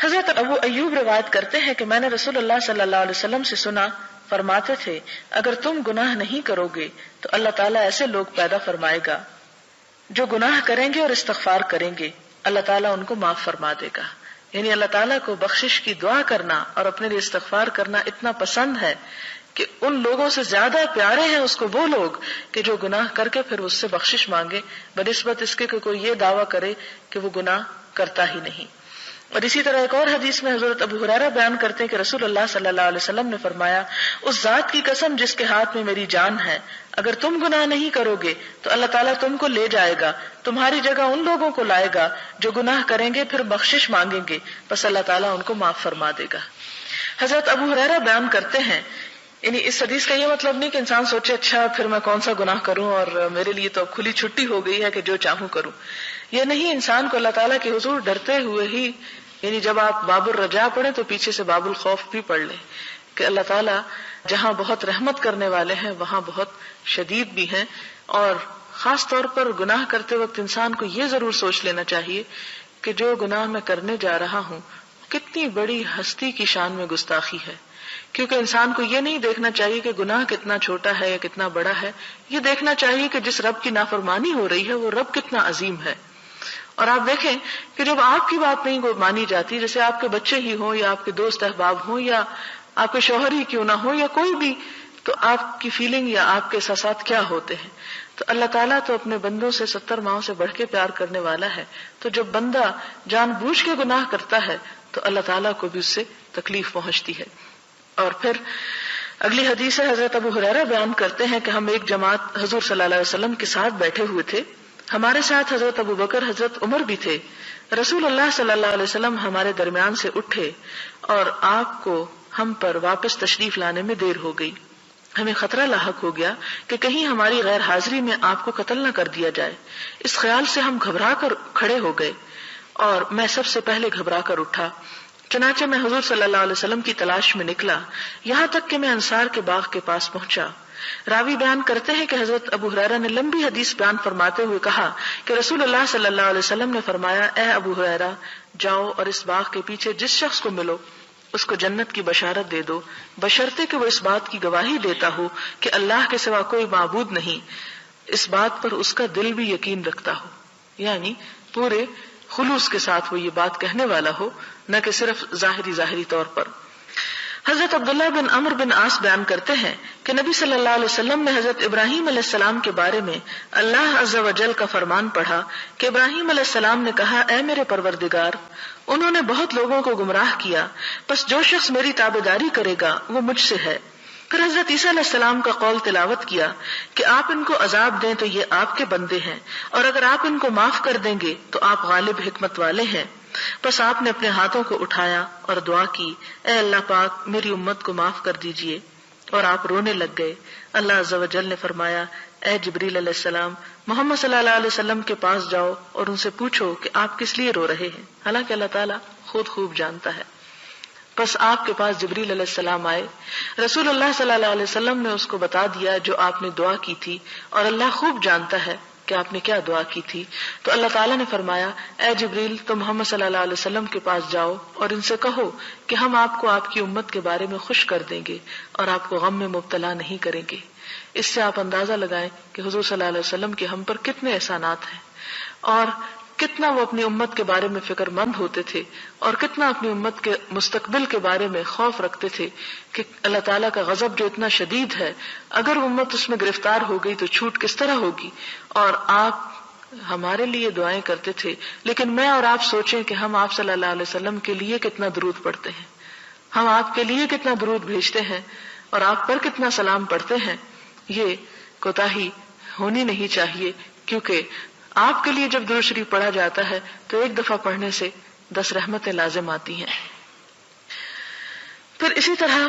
حضرت ابو ایوب روایت کرتے ہیں کہ میں نے رسول اللہ صلی اللہ علیہ وسلم سے سنا، فرماتے تھے اگر تم گناہ نہیں کرو گے تو اللہ تعالیٰ ایسے لوگ پیدا فرمائے گا جو گناہ کریں گے اور استغفار کریں گے، اللہ تعالیٰ ان کو معاف فرما دے گا. یعنی اللہ تعالیٰ کو بخشش کی دعا کرنا اور اپنے لیے استغفار کرنا اتنا پسند ہے کہ ان لوگوں سے زیادہ پیارے ہیں اس کو وہ لوگ کہ جو گناہ کر کے پھر اس سے بخشش مانگے بنسبت اس کے کہ کوئی یہ دعویٰ کرے کہ وہ گناہ کرتا ہی نہیں. اور اسی طرح ایک اور حدیث میں حضرت ابو ہریرہ بیان کرتے ہیں کہ رسول اللہ صلی اللہ علیہ وسلم نے فرمایا، اس ذات کی قسم جس کے ہاتھ میں میری جان ہے، اگر تم گناہ نہیں کرو گے تو اللہ تعالیٰ تم کو لے جائے گا، تمہاری جگہ ان لوگوں کو لائے گا جو گناہ کریں گے پھر بخشش مانگیں گے، بس اللہ تعالیٰ ان کو معاف فرما دے گا. حضرت ابو ہریرہ بیان کرتے ہیں، یعنی اس حدیث کا یہ مطلب نہیں کہ انسان سوچے اچھا پھر میں کون سا گناہ کروں اور میرے لیے تو اب کھلی چھٹی ہو گئی ہے کہ جو چاہوں کروں. یہ نہیں، انسان کو اللہ تعالیٰ کے حضور ڈرتے ہوئے ہی، یعنی جب آپ باب الرجا پڑھیں تو پیچھے سے باب الخوف بھی پڑھ لیں کہ اللہ تعالیٰ جہاں بہت رحمت کرنے والے ہیں وہاں بہت شدید بھی ہیں. اور خاص طور پر گناہ کرتے وقت انسان کو یہ ضرور سوچ لینا چاہیے کہ جو گناہ میں کرنے جا رہا ہوں کتنی بڑی ہستی کی شان میں گستاخی ہے. کیونکہ انسان کو یہ نہیں دیکھنا چاہیے کہ گناہ کتنا چھوٹا ہے یا کتنا بڑا ہے، یہ دیکھنا چاہیے کہ جس رب کی نافرمانی ہو رہی ہے وہ رب کتنا عظیم ہے. اور آپ دیکھیں کہ جب آپ کی بات نہیں مانی جاتی، جیسے آپ کے بچے ہی ہوں یا آپ کے دوست احباب ہوں یا آپ کے شوہر ہی کیوں نہ ہو یا کوئی بھی، تو آپ کی فیلنگ یا آپ کے احساسات کیا ہوتے ہیں. تو اللہ تعالیٰ تو اپنے بندوں سے 70 ماؤں سے بڑھ کے پیار کرنے والا ہے. تو جب بندہ جان بوجھ کے گناہ کرتا ہے تو اللہ تعالیٰ کو بھی اس سے تکلیف پہنچتی ہے. اور پھر اگلی حدیث ہے، حضرت ابو ہریرہ بیان کرتے ہیں کہ ہم ایک جماعت حضور صلی اللہ علیہ وسلم کے ساتھ بیٹھے ہوئے تھے، ہمارے ساتھ حضرت ابو بکر، حضرت عمر بھی تھے. رسول اللہ صلی اللہ علیہ وسلم ہمارے درمیان سے اٹھے اور آپ کو ہم پر واپس تشریف لانے میں دیر ہو گئی. ہمیں خطرہ لاحق ہو گیا کہ کہیں ہماری غیر حاضری میں آپ کو قتل نہ کر دیا جائے. اس خیال سے ہم گھبرا کر کھڑے ہو گئے اور میں سب سے پہلے گھبرا کر اٹھا. چنانچہ میں حضور صلی اللہ علیہ وسلم کی تلاش میں نکلا یہاں تک کہ میں انصار کے باغ کے پاس پہنچا. راوی بیان کرتے ہیں کہ حضرت ابو ہریرہ نے لمبی حدیث بیان فرماتے ہوئے کہا کہ رسول اللہ صلی اللہ علیہ وسلم نے فرمایا، اے ابو ہریرہ جاؤ اور اس باغ کے پیچھے جس شخص کو ملو اس کو جنت کی بشارت دے دو، بشرطے کہ وہ اس بات کی گواہی دیتا ہو کہ اللہ کے سوا کوئی معبود نہیں، اس بات پر اس کا دل بھی یقین رکھتا ہو. یعنی پورے خلوص کے ساتھ وہ یہ بات کہنے والا ہو، نہ کہ صرف ظاہری طور پر. حضرت عبداللہ بن عمرو بن عاص بیان کرتے ہیں کہ نبی صلی اللہ علیہ وسلم نے حضرت ابراہیم علیہ السلام کے بارے میں اللہ عز و جل کا فرمان پڑھا کہ ابراہیم علیہ السلام نے کہا، اے میرے پروردگار، انہوں نے بہت لوگوں کو گمراہ کیا، بس جو شخص میری تابعداری کرے گا وہ مجھ سے ہے. پھر حضرت عیسیٰ علیہ السلام کا قول تلاوت کیا کہ آپ ان کو عذاب دیں تو یہ آپ کے بندے ہیں، اور اگر آپ ان کو معاف کر دیں گے تو آپ غالب حکمت والے ہیں. بس آپ نے اپنے ہاتھوں کو اٹھایا اور دعا کی، اے اللہ پاک میری امت کو معاف کر دیجئے، اور آپ رونے لگ گئے. اللہ عز و جل نے فرمایا، اے جبریل علیہ السلام محمد صلی اللہ علیہ وسلم کے پاس جاؤ اور ان سے پوچھو کہ آپ کس لیے رو رہے ہیں، حالانکہ اللہ تعالیٰ خود خوب جانتا ہے. بس آپ کے پاس جبریل علیہ السلام آئے، رسول اللہ صلی اللہ علیہ وسلم نے اس کو بتا دیا جو آپ نے دعا کی تھی، اور اللہ خوب جانتا ہے کہ آپ نے کیا دعا کی تھی. تو اللہ تعالیٰ نے فرمایا، اے جبریل تم محمد صلی اللہ علیہ وسلم کے پاس جاؤ اور ان سے کہو کہ ہم آپ کو آپ کی امت کے بارے میں خوش کر دیں گے اور آپ کو غم میں مبتلا نہیں کریں گے. اس سے آپ اندازہ لگائیں کہ حضور صلی اللہ علیہ وسلم کے ہم پر کتنے احسانات ہیں، اور کتنا وہ اپنی امت کے بارے میں فکر مند ہوتے تھے، اور کتنا اپنی امت کے مستقبل کے بارے میں خوف رکھتے تھے کہ اللہ تعالیٰ کا غضب جو اتنا شدید ہے، اگر امت اس میں گرفتار ہو گئی تو چھوٹ کس طرح ہوگی. اور آپ ہمارے لیے دعائیں کرتے تھے، لیکن میں اور آپ سوچیں کہ ہم آپ صلی اللہ علیہ وسلم کے لیے کتنا درود پڑھتے ہیں، ہم آپ کے لیے کتنا درود بھیجتے ہیں اور آپ پر کتنا سلام پڑھتے ہیں. یہ کوتاہی ہونی نہیں چاہیے، کیونکہ آپ کے لیے جب درود شریف پڑھا جاتا ہے تو ایک دفعہ پڑھنے سے 10 رحمتیں لازم آتی ہیں. پھر اسی طرح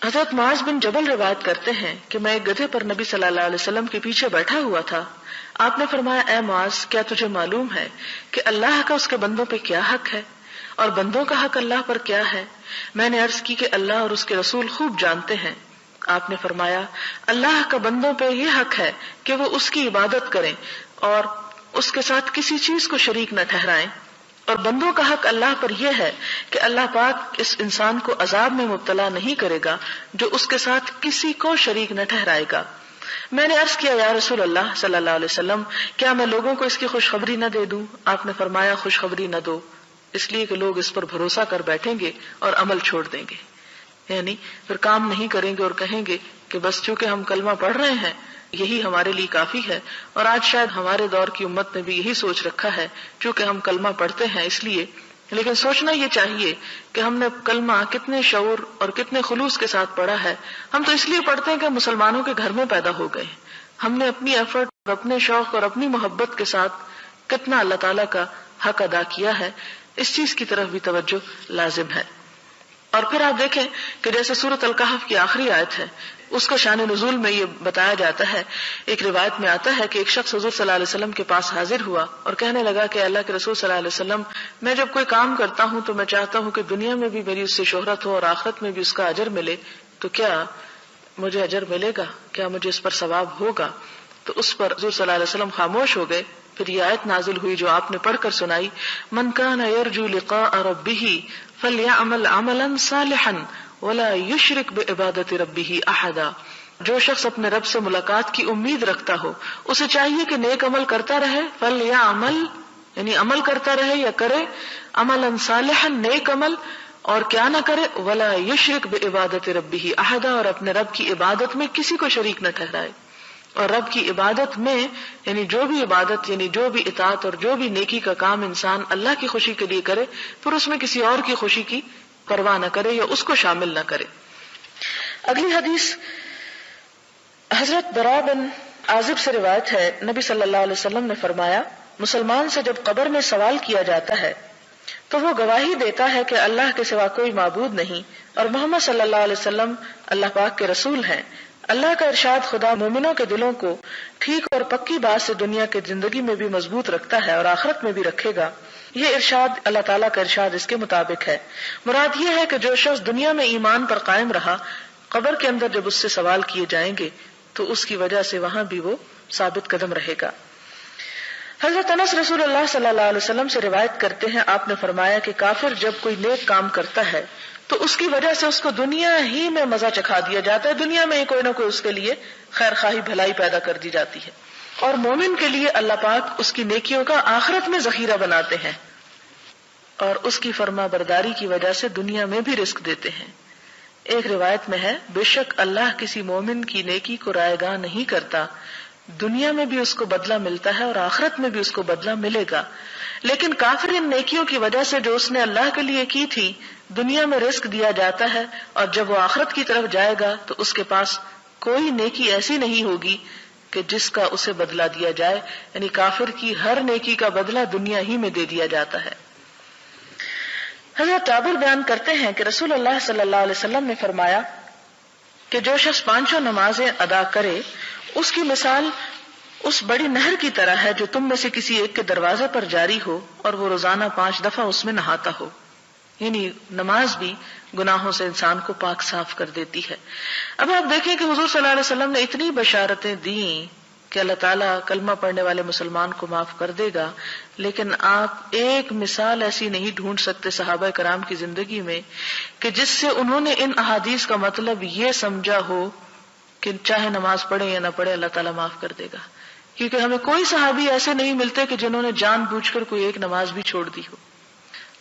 حضرت معاذ بن جبل روایت کرتے ہیں کہ میں ایک گدھے پر نبی صلی اللہ علیہ وسلم کے پیچھے بیٹھا ہوا تھا. آپ نے فرمایا، اے معاذ کیا تجھے معلوم ہے کہ اللہ کا اس کے بندوں پہ کیا حق ہے اور بندوں کا حق اللہ پر کیا ہے؟ میں نے عرض کی کہ اللہ اور اس کے رسول خوب جانتے ہیں. آپ نے فرمایا، اللہ کا بندوں پہ یہ حق ہے کہ وہ اس کی عبادت کریں اور اس کے ساتھ کسی چیز کو شریک نہ ٹھہرائیں، اور بندوں کا حق اللہ پر یہ ہے کہ اللہ پاک اس انسان کو عذاب میں مبتلا نہیں کرے گا جو اس کے ساتھ کسی کو شریک نہ ٹھہرائے گا۔ میں نے عرض کیا یا رسول اللہ صلی اللہ علیہ وسلم، کیا میں لوگوں کو اس کی خوشخبری نہ دے دوں؟ آپ نے فرمایا خوشخبری نہ دو، اس لیے کہ لوگ اس پر بھروسہ کر بیٹھیں گے اور عمل چھوڑ دیں گے، یعنی پھر کام نہیں کریں گے اور کہیں گے کہ بس چونکہ ہم کلمہ پڑھ رہے ہیں یہی ہمارے لیے کافی ہے۔ اور آج شاید ہمارے دور کی امت نے بھی یہی سوچ رکھا ہے، چونکہ ہم کلمہ پڑھتے ہیں اس لیے۔ لیکن سوچنا یہ چاہیے کہ ہم نے کلمہ کتنے شعور اور کتنے خلوص کے ساتھ پڑھا ہے۔ ہم تو اس لیے پڑھتے ہیں کہ مسلمانوں کے گھر میں پیدا ہو گئے، ہم نے اپنی ایفرٹ اور اپنے شوق اور اپنی محبت کے ساتھ کتنا اللہ تعالیٰ کا حق ادا کیا ہے، اس چیز کی طرف بھی توجہ لازم ہے۔ اور پھر آپ دیکھیں کہ جیسے سورۃ الکہف کی آخری آیت ہے، اس کا شان نزول میں یہ بتایا جاتا ہے، ایک روایت میں آتا ہے کہ ایک شخص حضور صلی اللہ علیہ وسلم کے پاس حاضر ہوا اور کہنے لگا کہ اللہ کے رسول صلی اللہ علیہ وسلم، میں جب کوئی کام کرتا ہوں تو میں چاہتا ہوں کہ دنیا میں بھی میری اس سے شہرت ہو اور آخرت میں بھی اس کا اجر ملے، تو کیا مجھے اجر ملے گا؟ کیا مجھے اس پر ثواب ہوگا؟ تو اس پر حضور صلی اللہ علیہ وسلم خاموش ہو گئے۔ پھر یہ آیت نازل ہوئی جو آپ نے پڑھ کر سنائی، من کان یرجو لقاء ربہ فلیعمل عملا صالحا ولا یشرک بعبادۃ ربہ احدا۔ جو شخص اپنے رب سے ملاقات کی امید رکھتا ہو اسے چاہیے کہ نیک عمل کرتا رہے، فلیعمل یعنی عمل کرتا رہے یا کرے، عملا صالحا نیک عمل، اور کیا نہ کرے، ولا یشرک بعبادۃ ربہ احدا، اور اپنے رب کی عبادت میں کسی کو شریک نہ ٹھہرائے۔ اور رب کی عبادت میں یعنی جو بھی عبادت یعنی جو بھی اطاعت اور جو بھی نیکی کا کام انسان اللہ کی خوشی کے لیے کرے، پھر اس میں کسی اور کی خوشی کی پرواہ نہ کرے یا اس کو شامل نہ کرے۔ اگلی حدیث حضرت براء بن عازب سے روایت ہے، نبی صلی اللہ علیہ وسلم نے فرمایا، مسلمان سے جب قبر میں سوال کیا جاتا ہے تو وہ گواہی دیتا ہے کہ اللہ کے سوا کوئی معبود نہیں اور محمد صلی اللہ علیہ وسلم اللہ پاک کے رسول ہیں۔ اللہ کا ارشاد خدا مومنوں کے دلوں کو ٹھیک اور پکی بات سے دنیا کی زندگی میں بھی مضبوط رکھتا ہے اور آخرت میں بھی رکھے گا۔ یہ ارشاد اللہ تعالیٰ کا ارشاد اس کے مطابق ہے۔ مراد یہ ہے کہ جو شخص دنیا میں ایمان پر قائم رہا، قبر کے اندر جب اس سے سوال کیے جائیں گے تو اس کی وجہ سے وہاں بھی وہ ثابت قدم رہے گا۔ حضرت انس رسول اللہ صلی اللہ علیہ وسلم سے روایت کرتے ہیں، آپ نے فرمایا کہ کافر جب کوئی نیک کام کرتا ہے تو اس کی وجہ سے اس کو دنیا ہی میں مزہ چکھا دیا جاتا ہے، دنیا میں ہی کوئی نہ کوئی اس کے لیے خیر خواہی بھلائی پیدا کر دی جاتی ہے، اور مومن کے لیے اللہ پاک اس کی نیکیوں کا آخرت میں ذخیرہ بناتے ہیں اور اس کی فرما برداری کی وجہ سے دنیا میں بھی رزق دیتے ہیں۔ ایک روایت میں ہے، بے شک اللہ کسی مومن کی نیکی کو رائے گاہ نہیں کرتا، دنیا میں بھی اس کو بدلہ ملتا ہے اور آخرت میں بھی اس کو بدلہ ملے گا، لیکن کافر ان نیکیوں کی وجہ سے جو اس نے اللہ کے لیے کی تھی دنیا میں رزق دیا جاتا ہے، اور جب وہ آخرت کی طرف جائے گا تو اس کے پاس کوئی نیکی ایسی نہیں ہوگی کہ جس کا اسے بدلہ دیا جائے، یعنی کافر کی ہر نیکی کا بدلہ دنیا ہی میں دے دیا جاتا ہے۔ حضرت جابر بیان کرتے ہیں کہ رسول اللہ صلی اللہ علیہ وسلم نے فرمایا کہ جو شخص 5 نمازیں ادا کرے اس کی مثال اس بڑی نہر کی طرح ہے جو تم میں سے کسی ایک کے دروازے پر جاری ہو اور وہ روزانہ 5 دفعہ اس میں نہاتا ہو، یعنی نماز بھی گناہوں سے انسان کو پاک صاف کر دیتی ہے۔ اب آپ دیکھیں کہ حضور صلی اللہ علیہ وسلم نے اتنی بشارتیں دیں کہ اللہ تعالیٰ کلمہ پڑھنے والے مسلمان کو معاف کر دے گا، لیکن آپ ایک مثال ایسی نہیں ڈھونڈ سکتے صحابہ کرام کی زندگی میں کہ جس سے انہوں نے ان احادیث کا مطلب یہ سمجھا ہو کہ چاہے نماز پڑھے یا نہ پڑھے اللہ تعالیٰ معاف کر دے گا، کیونکہ ہمیں کوئی صحابی ایسے نہیں ملتے کہ جنہوں نے جان بوجھ کر کوئی ایک نماز بھی چھوڑ دی ہو۔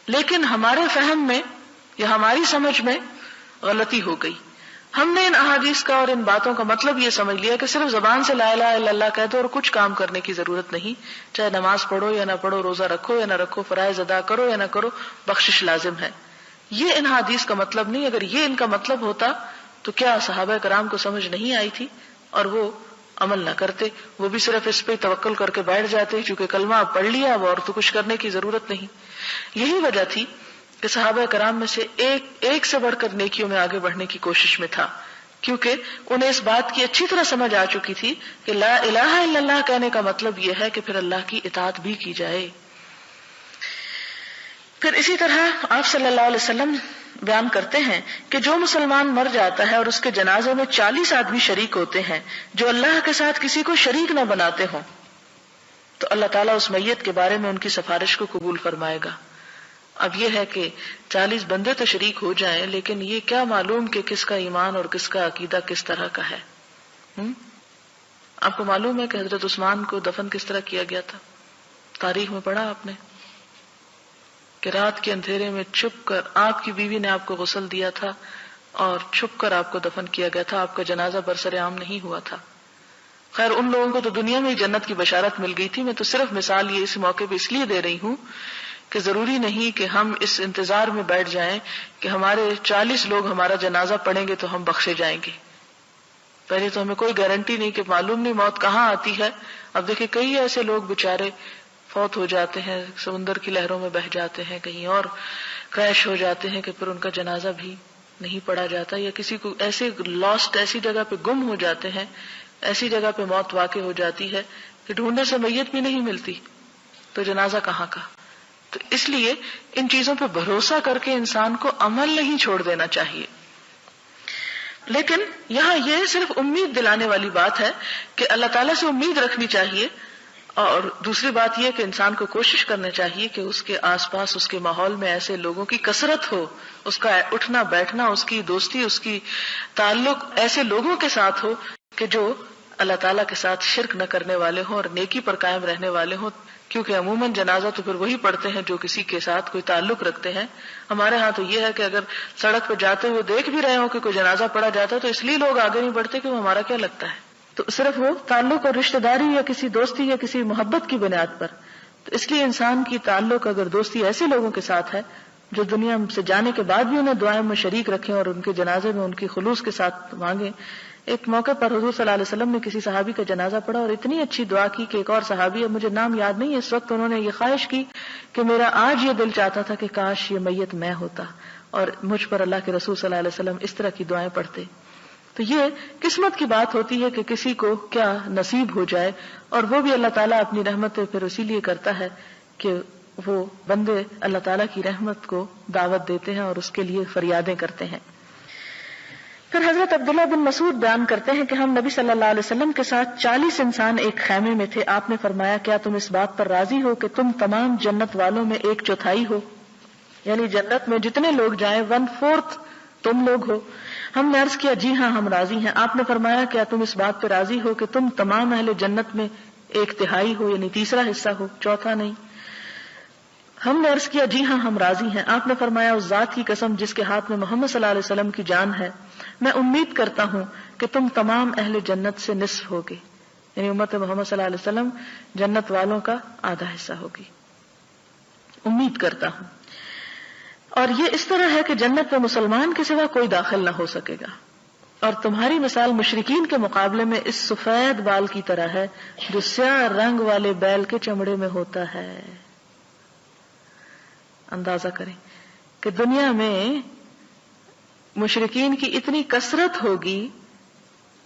لیکن ہمارے فہم میں یا ہماری سمجھ میں غلطی ہو گئی، ہم نے ان احادیث کا اور ان باتوں کا مطلب یہ سمجھ لیا کہ صرف زبان سے لا الہ الا اللہ کہہ دو اور کچھ کام کرنے کی ضرورت نہیں، چاہے نماز پڑھو یا نہ پڑھو، روزہ رکھو یا نہ رکھو، فرائض ادا کرو یا نہ کرو، بخشش لازم ہے۔ یہ ان احادیث کا مطلب نہیں۔ اگر یہ ان کا مطلب ہوتا تو کیا صحابہ کرام کو سمجھ نہیں آئی تھی اور وہ عمل نہ کرتے؟ وہ بھی صرف اس پہ توکل کر کے بیٹھ جاتے، چونکہ کلمہ پڑھ لیا اب اور تو کچھ کرنے کی ضرورت نہیں۔ یہی وجہ تھی کہ صحابہ کرام میں سے ایک سے بڑھ کر نیکیوں میں آگے بڑھنے کی کوشش میں تھا، کیونکہ انہیں اس بات کی اچھی طرح سمجھ آ چکی تھی کہ لا الہ الا اللہ کہنے کا مطلب یہ ہے کہ پھر اللہ کی اطاعت بھی کی جائے۔ پھر اسی طرح آپ صلی اللہ علیہ وسلم بیان کرتے ہیں کہ جو مسلمان مر جاتا ہے اور اس کے جنازے میں 40 آدمی شریک ہوتے ہیں جو اللہ کے ساتھ کسی کو شریک نہ بناتے ہوں، تو اللہ تعالیٰ اس میت کے بارے میں ان کی سفارش کو قبول فرمائے گا۔ اب یہ ہے کہ 40 بندے تو شریک ہو جائیں، لیکن یہ کیا معلوم کہ کس کا ایمان اور کس کا عقیدہ کس طرح کا ہے۔ آپ کو معلوم ہے کہ حضرت عثمان کو دفن کس طرح کیا گیا تھا؟ تاریخ میں پڑھا آپ نے کہ رات کے اندھیرے میں چھپ کر آپ کی بیوی نے آپ کو غسل دیا تھا اور چھپ کر آپ کو دفن کیا گیا تھا، آپ کا جنازہ برسر عام نہیں ہوا تھا۔ خیر ان لوگوں کو تو دنیا میں ہی جنت کی بشارت مل گئی تھی، میں تو صرف مثال یہ اس موقع پہ اس لیے دے رہی ہوں کہ ضروری نہیں کہ ہم اس انتظار میں بیٹھ جائیں کہ ہمارے 40 لوگ ہمارا جنازہ پڑھیں گے تو ہم بخشے جائیں گے۔ پہلے تو ہمیں کوئی گارنٹی نہیں کہ معلوم نہیں موت کہاں آتی ہے۔ اب دیکھیں کئی ایسے لوگ بےچارے فوت ہو جاتے ہیں، سمندر کی لہروں میں بہہ جاتے ہیں، کہیں اور کریش ہو جاتے ہیں کہ پھر ان کا جنازہ بھی نہیں پڑھا جاتا، یا کسی کو ایسے لاسٹ ایسی جگہ پہ گم ہو جاتے ہیں، ایسی جگہ پہ موت واقع ہو جاتی ہے کہ ڈھونڈنے سے میت بھی نہیں ملتی، تو جنازہ کہاں کا۔ تو اس لیے ان چیزوں پہ بھروسہ کر کے انسان کو عمل نہیں چھوڑ دینا چاہیے۔ لیکن یہاں یہ صرف امید دلانے والی بات ہے کہ اللہ تعالیٰ سے امید رکھنی چاہیے، اور دوسری بات یہ کہ انسان کو کوشش کرنا چاہیے کہ اس کے آس پاس اس کے ماحول میں ایسے لوگوں کی کثرت ہو، اس کا اٹھنا بیٹھنا، اس کی دوستی، اس کی تعلق ایسے لوگوں کے ساتھ ہو کہ جو اللہ تعالیٰ کے ساتھ شرک نہ کرنے والے ہوں اور نیکی پر قائم رہنے والے ہوں، کیونکہ عموماً جنازہ تو پھر وہی پڑھتے ہیں جو کسی کے ساتھ کوئی تعلق رکھتے ہیں۔ ہمارے ہاں تو یہ ہے کہ اگر سڑک پہ جاتے ہوئے دیکھ بھی رہے ہوں کہ کوئی جنازہ پڑھا جاتا ہے تو اس لیے لوگ آگے نہیں بڑھتے کہ وہ ہمارا کیا لگتا ہے، تو صرف وہ تعلق اور رشتہ داری یا کسی دوستی یا کسی محبت کی بنیاد پر۔ تو اس لیے انسان کی تعلق اگر دوستی ایسے لوگوں کے ساتھ ہے جو دنیا سے جانے کے بعد بھی انہیں دعائیں میں شریک رکھیں اور ان کے جنازے میں ان کی خلوص کے ساتھ مانگیں۔ ایک موقع پر حضور صلی اللہ علیہ وسلم نے کسی صحابی کا جنازہ پڑھا اور اتنی اچھی دعا کی کہ ایک اور صحابی ہے، مجھے نام یاد نہیں ہے اس وقت، انہوں نے یہ خواہش کی کہ میرا آج یہ دل چاہتا تھا کہ کاش یہ میت میں ہوتا اور مجھ پر اللہ کے رسول صلی اللہ علیہ وسلم اس طرح کی دعائیں پڑھتے۔ تو یہ قسمت کی بات ہوتی ہے کہ کسی کو کیا نصیب ہو جائے، اور وہ بھی اللہ تعالیٰ اپنی رحمت پھر اسی لیے کرتا ہے کہ وہ بندے اللہ تعالیٰ کی رحمت کو دعوت دیتے ہیں اور اس کے لیے فریادیں کرتے ہیں۔ پھر حضرت عبداللہ بن مسعود بیان کرتے ہیں کہ ہم نبی صلی اللہ علیہ وسلم کے ساتھ 40 انسان ایک خیمے میں تھے۔ آپ نے فرمایا کیا تم اس بات پر راضی ہو کہ تم تمام جنت والوں میں 1/4 ہو، یعنی جنت میں جتنے لوگ جائیں 1/4 تم لوگ ہو۔ ہم نے عرض کیا جی ہاں ہم راضی ہیں۔ آپ نے فرمایا کیا تم اس بات پر راضی ہو کہ تم تمام اہل جنت میں 1/3 ہو، یعنی تیسرا حصہ ہو، چوتھا نہیں۔ ہم نے عرض کیا جی ہاں ہم راضی ہیں۔ آپ نے فرمایا اس ذات کی قسم جس کے ہاتھ میں محمد صلی اللہ علیہ وسلم کی جان ہے، میں امید کرتا ہوں کہ تم تمام اہل جنت سے نصف ہوگے، یعنی امت محمد صلی اللہ علیہ وسلم جنت والوں کا آدھا حصہ ہوگی، امید کرتا ہوں۔ اور یہ اس طرح ہے کہ جنت میں مسلمان کے سوا کوئی داخل نہ ہو سکے گا، اور تمہاری مثال مشرکین کے مقابلے میں اس سفید بال کی طرح ہے جو سیاہ رنگ والے بیل کے چمڑے میں ہوتا ہے۔ اندازہ کریں کہ دنیا میں مشرکین کی اتنی کثرت ہوگی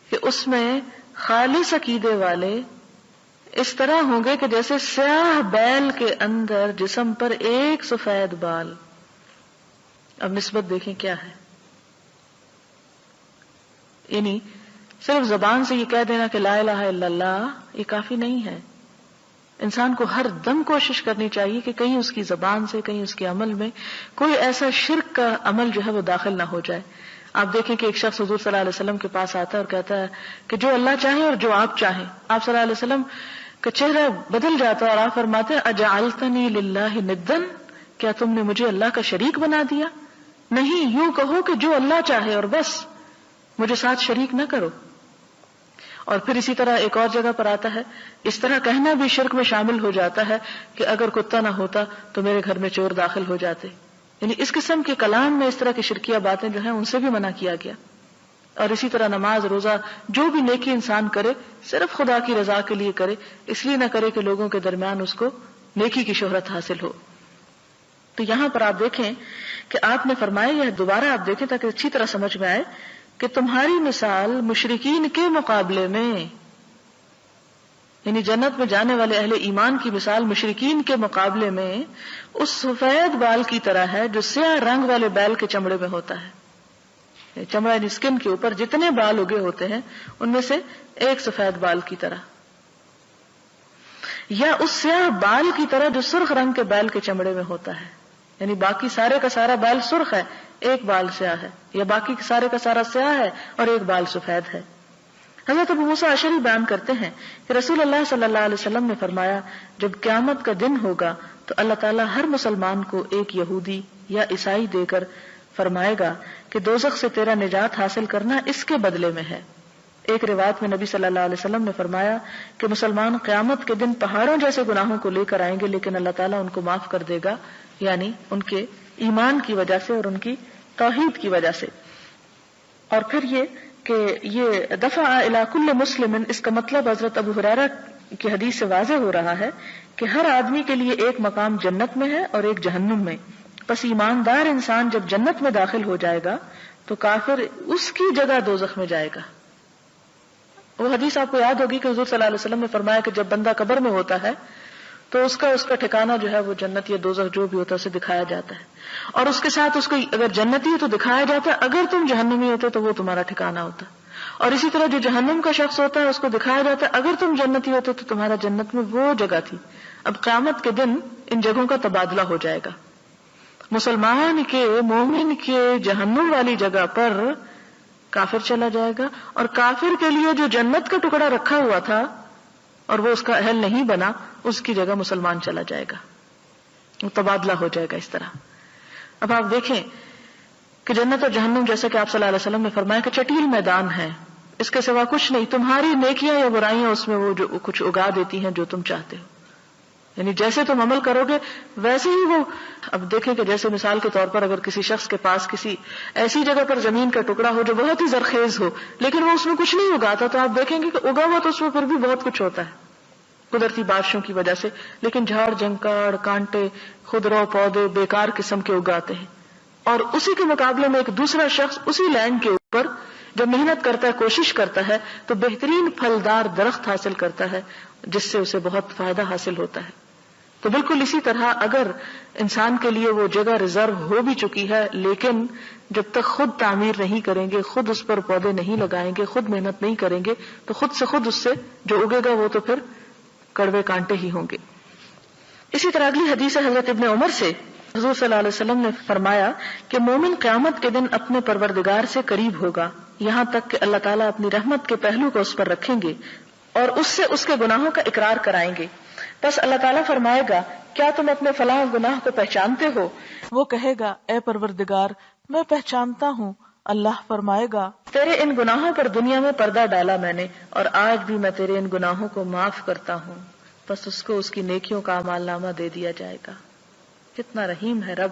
کہ اس میں خالص عقیدے والے اس طرح ہوں گے کہ جیسے سیاہ بیل کے اندر جسم پر ایک سفید بال۔ اب نسبت دیکھیں کیا ہے، یعنی صرف زبان سے یہ کہہ دینا کہ لا الہ الا اللہ یہ کافی نہیں ہے، انسان کو ہر دم کوشش کرنی چاہیے کہ کہیں اس کی زبان سے کہیں اس کے عمل میں کوئی ایسا شرک کا عمل جو ہے وہ داخل نہ ہو جائے۔ آپ دیکھیں کہ ایک شخص حضور صلی اللہ علیہ وسلم کے پاس آتا ہے اور کہتا ہے کہ جو اللہ چاہے اور جو آپ چاہیں۔ آپ صلی اللہ علیہ وسلم کا چہرہ بدل جاتا ہے اور آپ فرماتے ہیں اجعلتنی للہ ندن، کیا تم نے مجھے اللہ کا شریک بنا دیا؟ نہیں، یوں کہو کہ جو اللہ چاہے اور بس، مجھے ساتھ شریک نہ کرو۔ اور پھر اسی طرح ایک اور جگہ پر آتا ہے اس طرح کہنا بھی شرک میں شامل ہو جاتا ہے کہ اگر کتا نہ ہوتا تو میرے گھر میں چور داخل ہو جاتے، یعنی اس قسم کے کلام میں اس طرح کی شرکیہ باتیں جو ہیں ان سے بھی منع کیا گیا۔ اور اسی طرح نماز روزہ جو بھی نیکی انسان کرے صرف خدا کی رضا کے لیے کرے، اس لیے نہ کرے کہ لوگوں کے درمیان اس کو نیکی کی شہرت حاصل ہو۔ تو یہاں پر آپ دیکھیں کہ آپ نے فرمایا، یہ دوبارہ آپ دیکھیں تاکہ اچھی طرح سمجھ میں آئے کہ تمہاری مثال مشرکین کے مقابلے میں، یعنی جنت میں جانے والے اہل ایمان کی مثال مشرکین کے مقابلے میں اس سفید بال کی طرح ہے جو سیاہ رنگ والے بیل کے چمڑے میں ہوتا ہے۔ چمڑا یعنی اسکن کے اوپر جتنے بال اگے ہوتے ہیں ان میں سے ایک سفید بال کی طرح، یا اس سیاہ بال کی طرح جو سرخ رنگ کے بیل کے چمڑے میں ہوتا ہے۔ یعنی باقی سارے کا سارا بال سرخ ہے، ایک بال سیاہ ہے، یا باقی سارے کا سارا سیاہ ہے اور ایک بال سفید ہے۔ حضرت ابو موسیٰ اشعری بیان کرتے ہیں کہ رسول اللہ صلی اللہ علیہ وسلم نے فرمایا، جب قیامت کا دن ہوگا تو اللہ تعالیٰ ہر مسلمان کو ایک یہودی یا عیسائی دے کر فرمائے گا کہ دوزخ سے تیرا نجات حاصل کرنا اس کے بدلے میں ہے۔ ایک روایت میں نبی صلی اللہ علیہ وسلم نے فرمایا کہ مسلمان قیامت کے دن پہاڑوں جیسے گناہوں کو لے کر آئیں گے، لیکن اللہ تعالیٰ ان کو معاف کر دے گا، یعنی ان کے ایمان کی وجہ سے اور ان کی توحید کی وجہ سے۔ اور پھر یہ کہ یہ دفع الی کل مسلم، اس کا مطلب حضرت ابو ہریرہ کی حدیث سے واضح ہو رہا ہے کہ ہر آدمی کے لیے ایک مقام جنت میں ہے اور ایک جہنم میں۔ پس ایماندار انسان جب جنت میں داخل ہو جائے گا تو کافر اس کی جگہ دوزخ میں جائے گا۔ وہ حدیث آپ کو یاد ہوگی کہ حضور صلی اللہ علیہ وسلم نے فرمایا کہ جب بندہ قبر میں ہوتا ہے تو اس کا ٹھکانہ جو ہے وہ جنت یا دوزخ جو بھی ہوتا ہے اسے دکھایا جاتا ہے، اور اس کے ساتھ اس کو اگر جنتی ہے تو دکھایا جاتا ہے، اگر تم جہنمی ہوتے تو وہ تمہارا ٹھکانہ ہوتا ہے، اور اسی طرح جو جہنم کا شخص ہوتا ہے اس کو دکھایا جاتا ہے اگر تم جنتی ہوتے تو تمہارا جنت میں وہ جگہ تھی۔ اب قیامت کے دن ان جگہوں کا تبادلہ ہو جائے گا، مسلمان کے مومن کے جہنم والی جگہ پر کافر چلا جائے گا، اور کافر کے لیے جو جنت کا ٹکڑا رکھا ہوا تھا اور وہ اس کا اہل نہیں بنا، اس کی جگہ مسلمان چلا جائے گا، وہ تبادلہ ہو جائے گا اس طرح۔ اب آپ دیکھیں کہ جنت اور جہنم جیسا کہ آپ صلی اللہ علیہ وسلم نے فرمایا کہ چٹیل میدان ہے، اس کے سوا کچھ نہیں، تمہاری نیکیاں یا برائیاں اس میں وہ جو کچھ اگا دیتی ہیں جو تم چاہتے ہو، یعنی جیسے تم عمل کرو گے ویسے ہی وہ۔ اب دیکھیں کہ جیسے مثال کے طور پر اگر کسی شخص کے پاس کسی ایسی جگہ پر زمین کا ٹکڑا ہو جو بہت ہی زرخیز ہو لیکن وہ اس میں کچھ نہیں اگاتا، تو آپ دیکھیں گے کہ اگا ہوا تو اس میں پھر بھی بہت کچھ ہوتا ہے قدرتی بارشوں کی وجہ سے، لیکن جھاڑ جھنکاڑ کانٹے خضرا پودے بیکار قسم کے اگاتے ہیں۔ اور اسی کے مقابلے میں ایک دوسرا شخص اسی لینڈ کے اوپر جب محنت کرتا ہے کوشش کرتا ہے تو بہترین پھلدار درخت حاصل کرتا ہے جس سے اسے بہت فائدہ حاصل ہوتا ہے۔ تو بالکل اسی طرح اگر انسان کے لیے وہ جگہ ریزرو ہو بھی چکی ہے لیکن جب تک خود تعمیر نہیں کریں گے، خود اس پر پودے نہیں لگائیں گے، خود محنت نہیں کریں گے تو خود سے خود اس سے جو اگے گا وہ تو پھر کڑوے کانٹے ہی ہوں گے۔ اسی طرح اگلی حدیث ہے حضرت ابن عمر سے، حضور صلی اللہ علیہ وسلم نے فرمایا کہ مومن قیامت کے دن اپنے پروردگار سے قریب ہوگا یہاں تک کہ اللہ تعالیٰ اپنی رحمت کے پہلو کو اس پر رکھیں گے اور اس سے اس کے گناہوں کا اقرار کرائیں گے۔ بس اللہ تعالیٰ فرمائے گا کیا تم اپنے فلاں گناہ کو پہچانتے ہو؟ وہ کہے گا اے پروردگار میں پہچانتا ہوں۔ اللہ فرمائے گا تیرے ان گناہوں پر دنیا میں پردہ ڈالا میں نے اور آج بھی میں تیرے ان گناہوں کو معاف کرتا ہوں، بس اس کو اس کی نیکیوں کا اعمال نامہ دے دیا جائے گا۔ کتنا رحیم ہے رب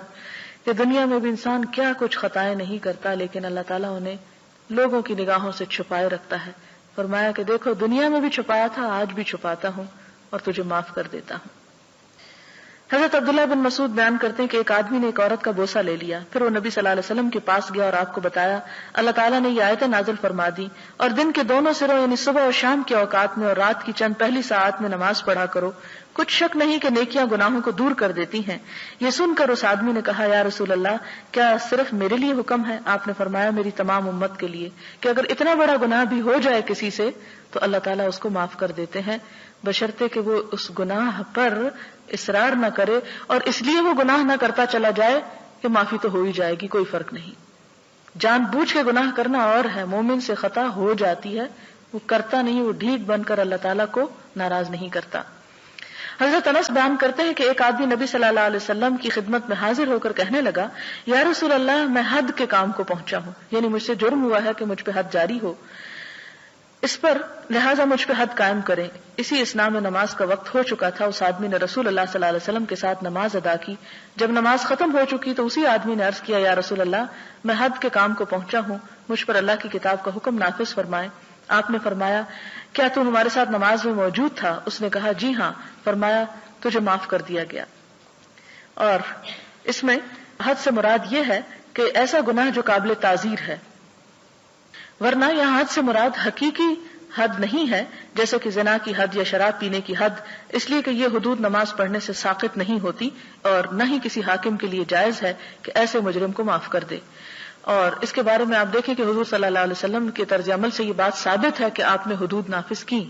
کہ دنیا میں بھی انسان کیا کچھ خطائیں نہیں کرتا لیکن اللہ تعالیٰ انہیں لوگوں کی نگاہوں سے چھپائے رکھتا ہے۔ فرمایا کہ دیکھو دنیا میں بھی چھپایا تھا، آج بھی چھپاتا ہوں اور تجھے معاف کر دیتا ہوں۔ حضرت عبداللہ بن مسعود بیان کرتے ہیں کہ ایک آدمی نے ایک عورت کا بوسہ لے لیا، پھر وہ نبی صلی اللہ علیہ وسلم کے پاس گیا اور آپ کو بتایا اللہ تعالیٰ نے یہ آیتیں نازل فرما دی اور دن کے دونوں سروں یعنی صبح اور شام کے اوقات میں اور رات کی چند پہلی ساعات میں نماز پڑھا کرو، کچھ شک نہیں کہ نیکیاں گناہوں کو دور کر دیتی ہیں۔ یہ سن کر اس آدمی نے کہا یا رسول اللہ کیا صرف میرے لیے حکم ہے؟ آپ نے فرمایا میری تمام امت کے لیے، کہ اگر اتنا بڑا گناہ بھی ہو جائے کسی سے تو اللہ تعالیٰ اس کو معاف کر دیتے ہیں بشرطے کہ وہ اس گناہ پر اصرار نہ کرے اور اس لیے وہ گناہ نہ کرتا چلا جائے کہ معافی تو ہو ہی جائے گی، کوئی فرق نہیں۔ جان بوجھ کے گناہ کرنا اور ہے، مومن سے خطا ہو جاتی ہے، وہ کرتا نہیں، وہ ڈھیٹ بن کر اللہ تعالیٰ کو ناراض نہیں کرتا۔ حضرت انس بیان کرتے ہیں کہ ایک آدمی نبی صلی اللہ علیہ وسلم کی خدمت میں حاضر ہو کر کہنے لگا یا رسول اللہ میں حد کے کام کو پہنچا ہوں، یعنی مجھ سے جرم ہوا ہے کہ مجھ پہ حد جاری ہو، اس پر لہٰذا مجھ پہ حد قائم کریں۔ اسی اسنا میں نماز کا وقت ہو چکا تھا، اس آدمی نے رسول اللہ صلی اللہ علیہ وسلم کے ساتھ نماز ادا کی۔ جب نماز ختم ہو چکی تو اسی آدمی نے عرض کیا یا رسول اللہ میں حد کے کام کو پہنچا ہوں، مجھ پر اللہ کی کتاب کا حکم نافذ فرمائیں۔ آپ نے فرمایا کیا تو ہمارے ساتھ نماز میں موجود تھا؟ اس نے کہا جی ہاں۔ فرمایا تجھے معاف کر دیا گیا۔ اور اس میں حد سے مراد یہ ہے کہ ایسا گناہ جو قابل تعزیر ہے، ورنہ یہاں حد سے مراد حقیقی حد نہیں ہے جیسے کہ زنا کی حد یا شراب پینے کی حد، اس لیے کہ یہ حدود نماز پڑھنے سے ساقط نہیں ہوتی اور نہ ہی کسی حاکم کے لیے جائز ہے کہ ایسے مجرم کو معاف کر دے۔ اور اس کے بارے میں آپ دیکھیں کہ حضور صلی اللہ علیہ وسلم کے طرز عمل سے یہ بات ثابت ہے کہ آپ نے حدود نافذ کی۔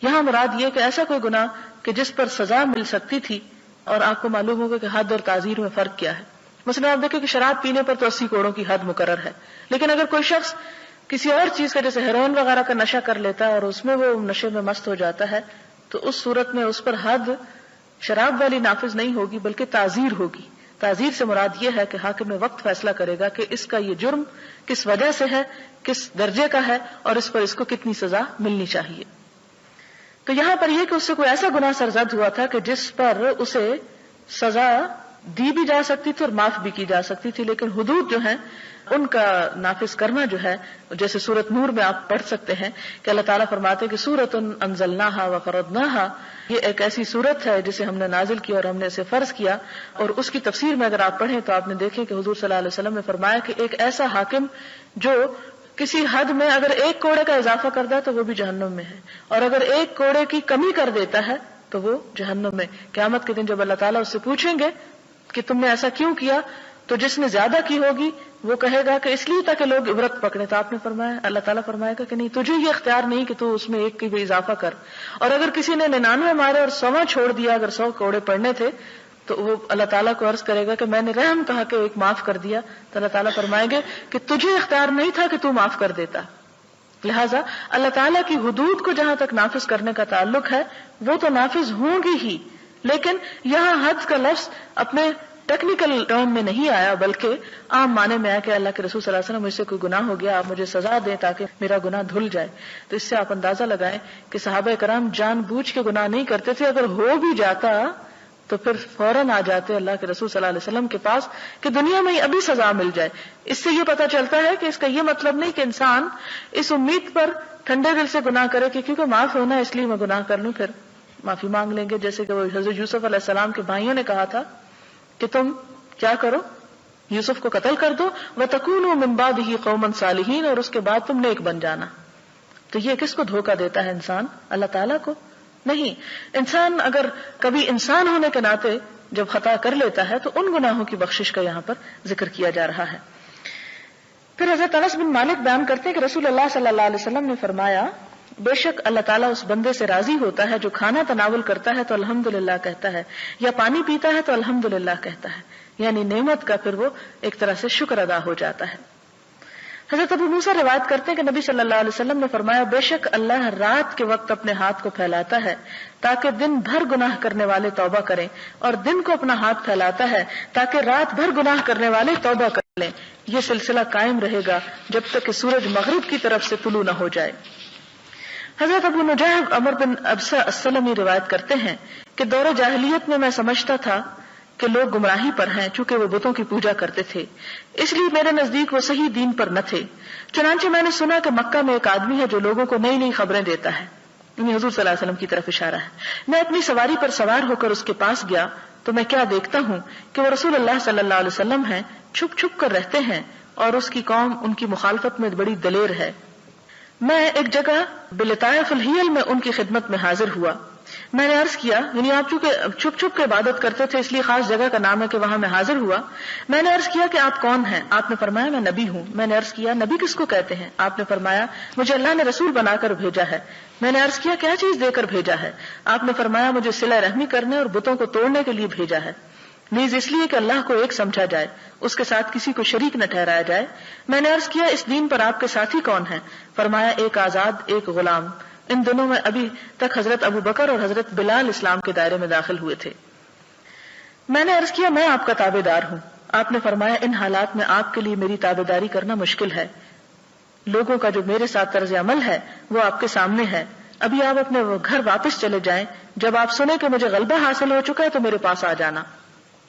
یہاں مراد یہ کہ ایسا کوئی گناہ کہ جس پر سزا مل سکتی تھی اور آپ کو معلوم ہوگا کہ حد اور تعزیر میں فرق کیا ہے. مثلا آپ دیکھیں کہ شراب پینے پر تو 80 کوڑوں کی حد مقرر ہے، لیکن اگر کوئی شخص کسی اور چیز کا جیسے ہیروئن وغیرہ کا نشہ کر لیتا ہے اور اس میں وہ نشے میں مست ہو جاتا ہے تو اس صورت میں اس پر حد شراب والی نافذ نہیں ہوگی بلکہ تعزیر ہوگی. تعزیر سے مراد یہ ہے کہ حاکم وقت فیصلہ کرے گا کہ اس کا یہ جرم کس وجہ سے ہے، کس درجے کا ہے اور اس پر اس کو کتنی سزا ملنی چاہیے. تو یہاں پر یہ کہ اس سے کوئی ایسا گناہ سرزد ہوا تھا کہ جس پر اسے سزا دی بھی جا سکتی تھی اور معاف بھی کی جا سکتی تھی، لیکن حدود جو ہیں ان کا نافذ کرنا جو ہے، جیسے سورۃ نور میں آپ پڑھ سکتے ہیں کہ اللہ تعالیٰ فرماتے ہیں کہ سورۃ انزلناہا وفرضناہا، یہ ایک ایسی سورت ہے جسے ہم نے نازل کیا اور ہم نے اسے فرض کیا. اور اس کی تفسیر میں اگر آپ پڑھیں تو آپ نے دیکھیں کہ حضور صلی اللہ علیہ وسلم نے فرمایا کہ ایک ایسا حاکم جو کسی حد میں اگر 1 کوڑے کا اضافہ کرتا ہے تو وہ بھی جہنم میں ہے، اور اگر 1 کوڑے کی کمی کر دیتا ہے تو وہ جہنم میں. قیامت کے دن جب اللہ تعالیٰ اس سے پوچھیں گے کہ تم نے ایسا کیوں کیا، تو جس نے زیادہ کی ہوگی وہ کہے گا کہ اس لیے تاکہ لوگ عبرت پکڑے. تو آپ نے فرمایا، اللہ تعالیٰ فرمائے گا کہ نہیں، تجھے یہ اختیار نہیں کہ تو اس میں 1 کی بھی اضافہ کر. اور اگر کسی نے 99 مارے اور 100 چھوڑ دیا، اگر 100 کوڑے پڑنے تھے تو وہ اللہ تعالیٰ کو عرض کرے گا کہ میں نے رحم کہا کہ 1 معاف کر دیا. تو اللہ تعالیٰ فرمائیں گے کہ تجھے اختیار نہیں تھا کہ تو معاف کر دیتا. لہٰذا اللہ تعالیٰ کی حدود کو جہاں تک نافذ کرنے کا تعلق ہے وہ تو نافذ ہوں گی ہی، لیکن یہاں حد کا لفظ اپنے ٹیکنیکل ٹرم میں نہیں آیا بلکہ عام معنی میں آیا کہ اللہ کے رسول صلی اللہ علیہ وسلم مجھ سے کوئی گناہ ہو گیا، آپ مجھے سزا دیں تاکہ میرا گناہ دھل جائے. تو اس سے آپ اندازہ لگائیں کہ صحابہ کرام جان بوجھ کے گناہ نہیں کرتے تھے، اگر ہو بھی جاتا تو پھر فوراً آ جاتے اللہ کے رسول صلی اللہ علیہ وسلم کے پاس کہ دنیا میں ہی ابھی سزا مل جائے. اس سے یہ پتہ چلتا ہے کہ اس کا یہ مطلب نہیں کہ انسان اس امید پر ٹھنڈے دل سے گناہ کرے کہ کیونکہ معاف ہونا ہے اس لیے میں گناہ کر لوں پھر معافی مانگ لیں گے. جیسے کہ وہ حضرت یوسف علیہ السلام کے بھائیوں نے کہا تھا کہ تم کیا کرو، یوسف کو قتل کر دو، وَتَكُونُوا مِن بَعْدِهِ قَوْمًا صَالِحِينَ، اور اس کے بعد تم نیک بن جانا. تو یہ کس کو دھوکہ دیتا ہے انسان؟ اللہ تعالیٰ کو نہیں. انسان اگر کبھی انسان ہونے کے ناطے جب خطا کر لیتا ہے تو ان گناہوں کی بخشش کا یہاں پر ذکر کیا جا رہا ہے. پھر حضرت انس بن مالک بیان کرتے ہیں کہ رسول اللہ صلی اللہ علیہ وسلم نے فرمایا، بے شک اللہ تعالیٰ اس بندے سے راضی ہوتا ہے جو کھانا تناول کرتا ہے تو الحمدللہ کہتا ہے، یا پانی پیتا ہے تو الحمدللہ کہتا ہے، یعنی نعمت کا پھر وہ ایک طرح سے شکر ادا ہو جاتا ہے. حضرت ابو موسیٰ روایت کرتے ہیں کہ نبی صلی اللہ علیہ وسلم نے فرمایا، بے شک اللہ رات کے وقت اپنے ہاتھ کو پھیلاتا ہے تاکہ دن بھر گناہ کرنے والے توبہ کریں، اور دن کو اپنا ہاتھ پھیلاتا ہے تاکہ رات بھر گناہ کرنے والے توبہ کر لیں. یہ سلسلہ قائم رہے گا جب تک کہ سورج مغرب کی طرف سے طلوع نہ ہو جائے. حضرت ابو نجیح عمر بن ابسہ السلمی روایت کرتے ہیں کہ دور جاہلیت میں سمجھتا تھا کہ لوگ گمراہی پر ہیں، چونکہ وہ بتوں کی پوجا کرتے تھے، اس لیے میرے نزدیک وہ صحیح دین پر نہ تھے. چنانچہ میں نے سنا کہ مکہ میں ایک آدمی ہے جو لوگوں کو نئی نئی خبریں دیتا ہے، یعنی حضور صلی اللہ علیہ وسلم کی طرف اشارہ ہے. میں اپنی سواری پر سوار ہو کر اس کے پاس گیا تو میں کیا دیکھتا ہوں کہ وہ رسول اللہ صلی اللہ علیہ وسلم ہیں، چھپ چھپ کر رہتے ہیں، اور اس کی قوم ان کی مخالفت میں بڑی دلیر ہے. میں ایک جگہ بلطائف الحیل میں ان کی خدمت میں حاضر ہوا. میں نے عرض کیا، یعنی آپ چونکہ چھپ چھپ کے عبادت کرتے تھے اس لیے خاص جگہ کا نام ہے کہ وہاں میں حاضر ہوا. میں نے عرض کیا کہ آپ کون ہیں؟ آپ نے فرمایا میں نبی ہوں. میں نے عرض کیا نبی کس کو کہتے ہیں؟ آپ نے فرمایا مجھے اللہ نے رسول بنا کر بھیجا ہے. میں نے عرض کیا کیا چیز دے کر بھیجا ہے؟ آپ نے فرمایا مجھے صلہ رحمی کرنے اور بتوں کو توڑنے کے لیے بھیجا ہے، نیز اس لیے کہ اللہ کو ایک سمجھا جائے، اس کے ساتھ کسی کو شریک نہ ٹھہرایا جائے. میں نے عرض کیا اس دین پر آپ کے ساتھی کون ہیں؟ فرمایا ایک آزاد ایک غلام. ان دنوں میں ابھی تک حضرت ابو بکر اور حضرت بلال اسلام کے دائرے میں داخل ہوئے تھے. میں نے عرض کیا میں آپ کا تابع دار ہوں. آپ نے فرمایا ان حالات میں آپ کے لیے میری تابع داری کرنا مشکل ہے. لوگوں کا جو میرے ساتھ طرز عمل ہے وہ آپ کے سامنے ہے. ابھی آپ اپنے گھر واپس چلے جائیں، جب آپ سنیں کہ مجھے غلبہ حاصل ہو چکا ہے تو میرے پاس آ جانا.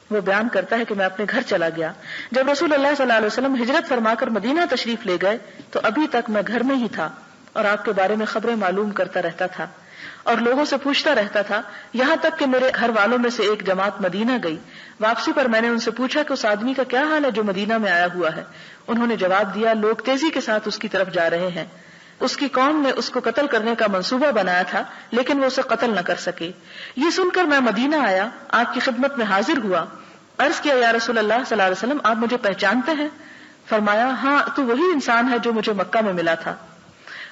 وہ بیان کرتا ہے کہ میں اپنے گھر چلا گیا. جب رسول اللہ صلی اللہ علیہ وسلم ہجرت فرما کر مدینہ تشریف لے گئے تو ابھی تک میں گھر میں ہی تھا اور آپ کے بارے میں خبریں معلوم کرتا رہتا تھا اور لوگوں سے پوچھتا رہتا تھا، یہاں تک کہ میرے گھر والوں میں سے ایک جماعت مدینہ گئی. واپسی پر میں نے ان سے پوچھا کہ اس آدمی کا کیا حال ہے جو مدینہ میں آیا ہوا ہے. انہوں نے جواب دیا لوگ تیزی کے ساتھ اس کی طرف جا رہے ہیں. اس کی قوم نے اس کو قتل کرنے کا منصوبہ بنایا تھا لیکن وہ اسے قتل نہ کر سکے. یہ سن کر میں مدینہ آیا، آپ کی خدمت میں حاضر ہوا. عرض کیا یا رسول اللہ صلی اللہ علیہ وسلم آپ مجھے پہچانتے ہیں؟ فرمایا ہاں تو وہی انسان ہے جو مجھے مکہ میں ملا تھا.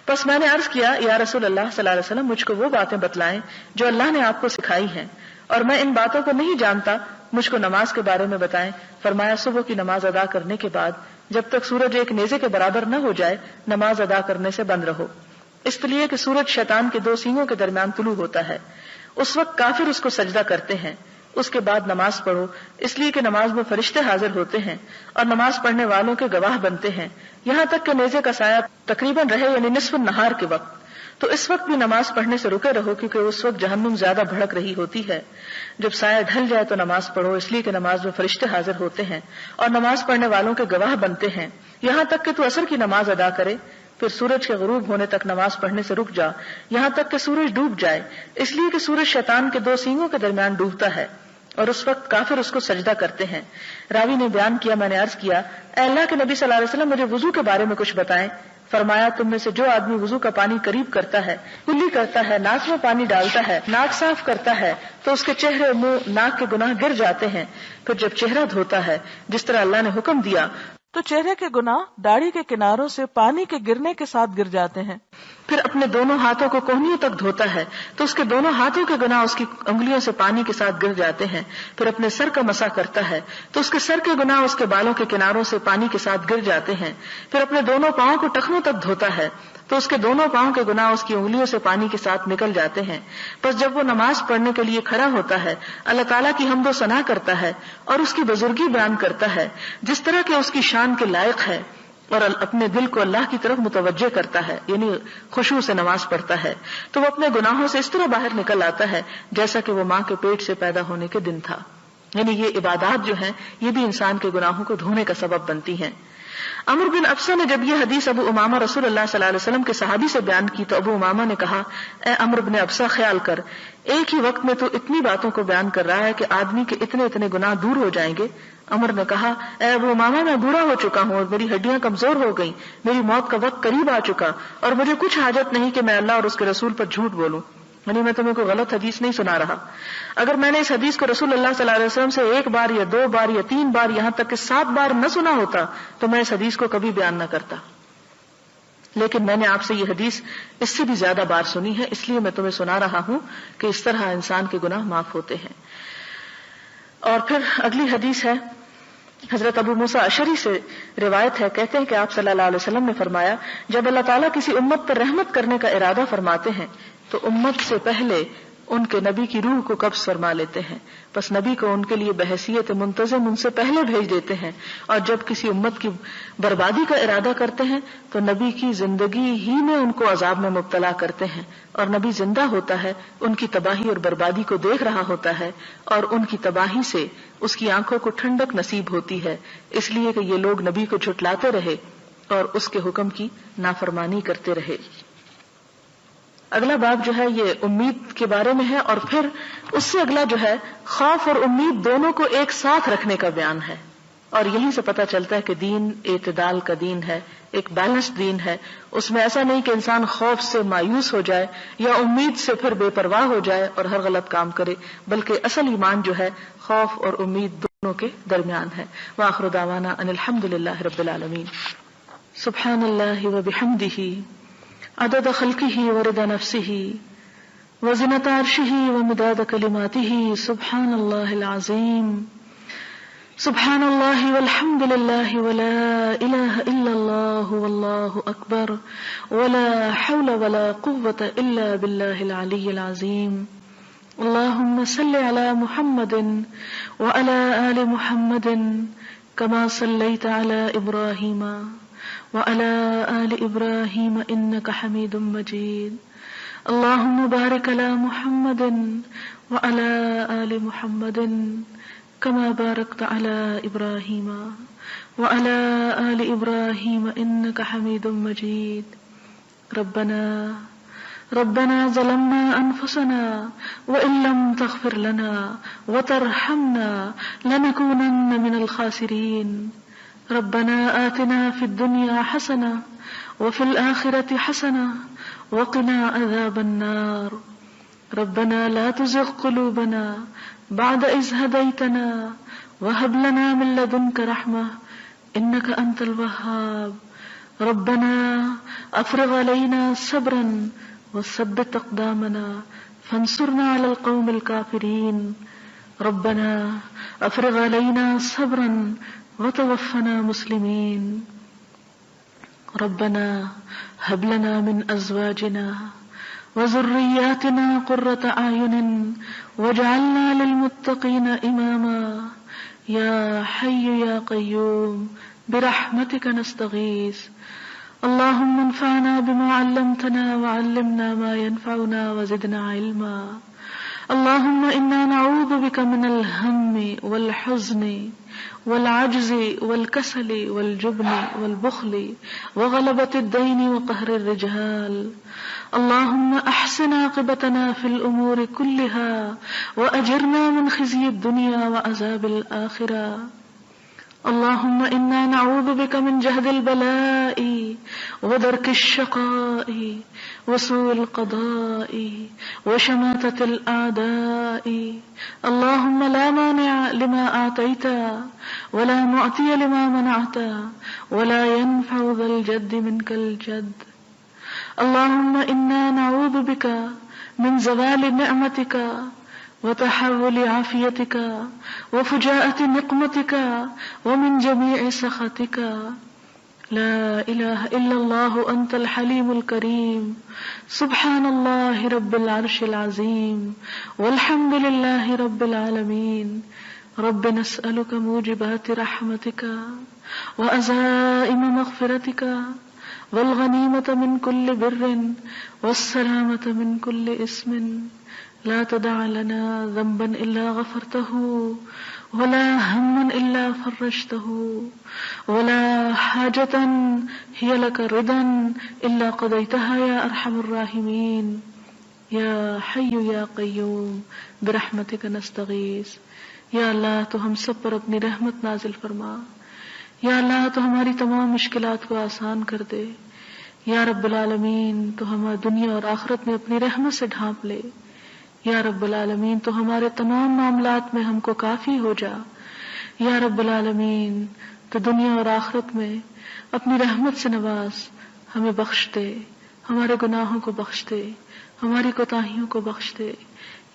بس میں نے عرض کیا یا رسول اللہ صلی اللہ علیہ وسلم مجھ کو وہ باتیں بتلائیں جو اللہ نے آپ کو سکھائی ہیں اور میں ان باتوں کو نہیں جانتا، مجھ کو نماز کے بارے میں بتائیں۔ فرمایا صبح کی نماز ادا کرنے کے بعد جب تک سورج ایک نیزے کے برابر نہ ہو جائے نماز ادا کرنے سے بند رہو، اس لیے کہ سورج شیطان کے 2 سینگوں کے درمیان طلوع ہوتا ہے، اس وقت کافر اس کو سجدہ کرتے ہیں۔ اس کے بعد نماز پڑھو، اس لیے کہ نماز میں فرشتے حاضر ہوتے ہیں اور نماز پڑھنے والوں کے گواہ بنتے ہیں یہاں تک کہ نیزے کا سایہ تقریباً رہے، یعنی نصف النہار کے وقت۔ تو اس وقت بھی نماز پڑھنے سے رکے رہو، کیونکہ اس وقت جہنم زیادہ بھڑک رہی ہوتی ہے۔ جب سایہ ڈھل جائے تو نماز پڑھو، اس لیے کہ نماز میں فرشتے حاضر ہوتے ہیں اور نماز پڑھنے والوں کے گواہ بنتے ہیں یہاں تک کہ تو عصر کی نماز ادا کرے، پھر سورج کے غروب ہونے تک نماز پڑھنے سے رک جا یہاں تک کہ سورج ڈوب جائے، اس لیے کہ سورج شیطان کے 2 سینگوں کے درمیان ڈوبتا ہے اور اس وقت کافر اس کو سجدہ کرتے ہیں۔ راوی نے بیان کیا، میں نے عرض کیا اے اللہ کے نبی صلی اللہ علیہ وسلم مجھے وضو کے بارے میں کچھ بتائیں۔ فرمایا تم میں سے جو آدمی وضو کا پانی قریب کرتا ہے، کلی کرتا ہے، ناک میں پانی ڈالتا ہے، ناک صاف کرتا ہے تو اس کے چہرے، منہ، ناک کے گناہ گر جاتے ہیں، پھر جب چہرہ دھوتا ہے جس طرح اللہ نے حکم دیا تو چہرے کے گناہ داڑھی کے کناروں سے پانی کے گرنے کے ساتھ گر جاتے ہیں، پھر اپنے دونوں ہاتھوں کو کوہنیوں تک دھوتا ہے تو اس کے دونوں ہاتھوں کے گناہ اس کی انگلیوں سے پانی کے ساتھ گر جاتے ہیں، پھر اپنے سر کا مسح کرتا ہے تو اس کے سر کے گناہ اس کے بالوں کے کناروں سے پانی کے ساتھ گر جاتے ہیں، پھر اپنے دونوں پاؤں کو ٹخنوں تک دھوتا ہے تو اس کے دونوں پاؤں کے گناہ اس کی انگلیوں سے پانی کے ساتھ نکل جاتے ہیں۔ پس جب وہ نماز پڑھنے کے لیے کھڑا ہوتا ہے اللہ تعالیٰ کی حمد و ثنا کرتا ہے اور اس کی بزرگی بیان کرتا ہے جس طرح کہ اس کی شان کے لائق ہے، اور اپنے دل کو اللہ کی طرف متوجہ کرتا ہے، یعنی خشوع سے نماز پڑھتا ہے، تو وہ اپنے گناہوں سے اس طرح باہر نکل آتا ہے جیسا کہ وہ ماں کے پیٹ سے پیدا ہونے کے دن تھا۔ یعنی یہ عبادات جو ہیں یہ بھی انسان کے گناہوں کو دھونے کا سبب بنتی ہیں۔ عمرو بن ابسہ نے جب یہ حدیث ابو امامہ رسول اللہ صلی اللہ علیہ وسلم کے صحابی سے بیان کی تو ابو امامہ نے کہا اے عمرو بن ابسہ خیال کر، ایک ہی وقت میں تو اتنی باتوں کو بیان کر رہا ہے کہ آدمی کے اتنے گناہ دور ہو جائیں گے۔ عمر نے کہا اے ابو امامہ میں بوڑھا ہو چکا ہوں اور میری ہڈیاں کمزور ہو گئیں، میری موت کا وقت قریب آ چکا اور مجھے کچھ حاجت نہیں کہ میں اللہ اور اس کے رسول پر جھوٹ بولوں، یعنی میں تمہیں کوئی غلط حدیث نہیں سنا رہا۔ اگر میں نے اس حدیث کو رسول اللہ صلی اللہ علیہ وسلم سے 1 بار یا 2 بار یا 3 بار یہاں تک کہ 7 بار نہ سنا ہوتا تو میں اس حدیث کو کبھی بیان نہ کرتا، لیکن میں نے آپ سے یہ حدیث اس سے بھی زیادہ بار سنی ہے، اس لیے میں تمہیں سنا رہا ہوں کہ اس طرح انسان کے گناہ معاف ہوتے ہیں۔ اور پھر اگلی حدیث ہے حضرت ابو موسیٰ اشعری سے روایت ہے، کہتے ہیں کہ آپ صلی اللہ علیہ وسلم نے فرمایا جب اللہ تعالیٰ کسی امت پر رحمت کرنے کا ارادہ فرماتے ہیں تو امت سے پہلے ان کے نبی کی روح کو قبض فرما لیتے ہیں، پس نبی کو ان کے لیے بحیثیت منتظم ان سے پہلے بھیج دیتے ہیں، اور جب کسی امت کی بربادی کا ارادہ کرتے ہیں تو نبی کی زندگی ہی میں ان کو عذاب میں مبتلا کرتے ہیں، اور نبی زندہ ہوتا ہے، ان کی تباہی اور بربادی کو دیکھ رہا ہوتا ہے اور ان کی تباہی سے اس کی آنکھوں کو ٹھنڈک نصیب ہوتی ہے، اس لیے کہ یہ لوگ نبی کو جھٹلاتے رہے اور اس کے حکم کی نافرمانی کرتے رہے۔ اگلا باب جو ہے یہ امید کے بارے میں ہے، اور پھر اس سے اگلا جو ہے خوف اور امید دونوں کو ایک ساتھ رکھنے کا بیان ہے، اور یہیں سے پتہ چلتا ہے کہ دین اعتدال کا دین ہے، ایک بیلنس دین ہے۔ اس میں ایسا نہیں کہ انسان خوف سے مایوس ہو جائے یا امید سے پھر بے پرواہ ہو جائے اور ہر غلط کام کرے، بلکہ اصل ایمان جو ہے خوف اور امید دونوں کے درمیان ہے۔ وآخر دعوانا ان الحمد للہ رب العالمین۔ سبحان اللہ وبحمدہ عدد خلقہ ورضا نفسہ وزنة عرشہ ومداد کلماتہ سبحان اللہ العظیم سبحان اللہ والحمد للہ ولا الہ الا اللہ واللہ اکبر ولا حول ولا قوة الا باللہ العلی العظیم۔ اللہم صل علی محمد وعلی آل محمد كما صلیت علی ابراہیم وعلى آل إبراهيم إنك حميد مجيد۔ اللهم بارك على محمد وعلى آل محمد كما باركت على إبراهيم وعلى آل إبراهيم إنك حميد مجيد۔ ربنا ظلمنا أنفسنا وإن لم تغفر لنا وترحمنا لنكونن من الخاسرين۔ ربنا آتنا في الدنيا حسنة وفي الآخرة حسنة وقنا عذاب النار۔ ربنا لا تزغ قلوبنا بعد إذ هديتنا وهب لنا من لدنك رحمة إنك أنت الوهاب۔ ربنا أفرغ علينا صبرا وثبت أقدامنا فانصرنا على القوم الكافرين ربنا افرغ علينا صبرا وتوفنا مسلمين ربنا هب لنا من ازواجنا وذرياتنا قرة اعين واجعلنا للمتقين اماما یا حی یا قیوم برحمتک نستغیث اللهم انفعنا بما علمتنا وعلمنا ما ينفعنا وزدنا علما اللهم انا نعوذ بك من الهم والحزن والعجز والكسل والجبن والبخل وغلبة الدين وقهر الرجال اللهم احسن عاقبتنا في الامور كلها واجرنا من خزي الدنيا وعذاب الاخرة اللهم انا نعوذ بك من جهد البلاء ودرك الشقاء وسوء القضاء وشماتة الاعداء اللهم لا مانع لما اعطيت ولا معطي لما منعت ولا ينفع ذا الجد منك الجد اللهم انا نعوذ بك من زوال نعمتك وتحول عافيتك وفجاءة نقمتك ومن جميع سخطك لا اله الا الله انت الحليم الكريم سبحان الله رب العرش العظيم والحمد لله رب العالمين رب نسألك موجبات رحمتك وعزائم مغفرتك والغنيمة من كل بر والسلامة من كل اسم لا تدع لنا ذنبا إلا غفرته ولا هما إلا فرجته ولا حاجة هي لك رضا إلا قضيتها يا أرحم الراحمين يا حي يا قيوم برحمتك نستغيث یا اللہ تو ہم سب پر اپنی رحمت نازل فرما، یا اللہ تو ہماری تمام مشکلات کو آسان کر دے، یا رب العالمین تو ہماری دنیا اور آخرت میں اپنی رحمت سے ڈھانپ لے، یا رب العالمین تو ہمارے تمام معاملات میں ہم کو کافی ہو جا، یا رب العالمین تو دنیا اور آخرت میں اپنی رحمت سے نواز، ہمیں بخش دے، ہمارے گناہوں کو بخش دے، ہماری کوتاہیوں کو بخش دے،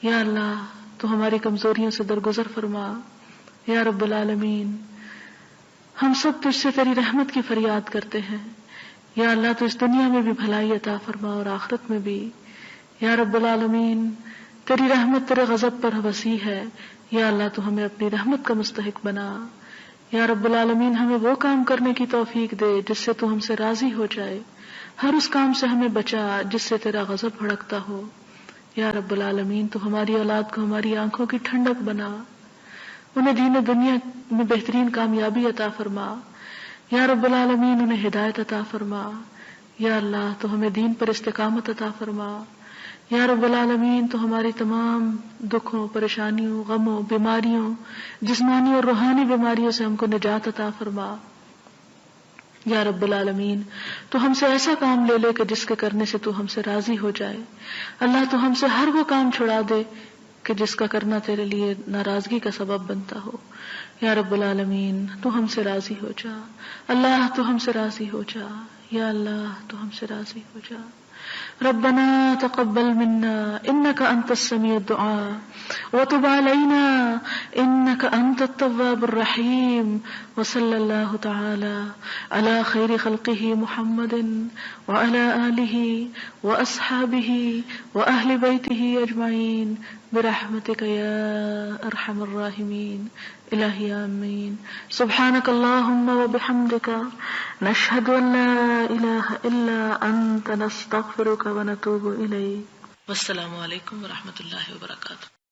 یا اللہ تو ہماری کمزوریوں سے درگزر فرما، یا رب العالمین ہم سب تجھ سے تیری رحمت کی فریاد کرتے ہیں، یا اللہ تو اس دنیا میں بھی بھلائی عطا فرما اور آخرت میں بھی، یا رب العالمین تیری رحمت تیرے غضب پر وسیع ہے، یا اللہ تو ہمیں اپنی رحمت کا مستحق بنا، یا رب العالمین ہمیں وہ کام کرنے کی توفیق دے جس سے تو ہم سے راضی ہو جائے، ہر اس کام سے ہمیں بچا جس سے تیرا غضب بھڑکتا ہو، یا رب العالمین تو ہماری اولاد کو ہماری آنکھوں کی ٹھنڈک بنا، انہیں دین و دنیا میں بہترین کامیابی عطا فرما، یا رب العالمین انہیں ہدایت عطا فرما، یا اللہ تو ہمیں دین پر استقامت عطا فرما، یا رب العالمین تو ہماری تمام دکھوں، پریشانیوں، غموں، بیماریوں، جسمانی اور روحانی بیماریوں سے ہم کو نجات عطا فرما، یا رب العالمین تو ہم سے ایسا کام لے لے کہ جس کے کرنے سے تو ہم سے راضی ہو جائے، اللہ تو ہم سے ہر وہ کام چھڑا دے کہ جس کا کرنا تیرے لیے ناراضگی کا سبب بنتا ہو، یا رب العالمین تو ہم سے راضی ہو جا، اللہ تو ہم سے راضی ہو جا، یا اللہ تو ہم سے راضی ہو جا۔ ربنا تقبل منا انك انت السميع الدعاء وتب علينا انك انت التواب الرحيم وصلى الله تعالى على خير خلقه محمد وعلى آله واصحابه واهل بيته اجمعين برحمتك يا ارحم الراحمين الہی آمین۔ سبحانک اللہم وبحمدک نشہد ان لا الہ الا انت نستغفرک ونتوب الیک۔ والسلام علیکم ورحمۃ اللہ وبرکاتہ۔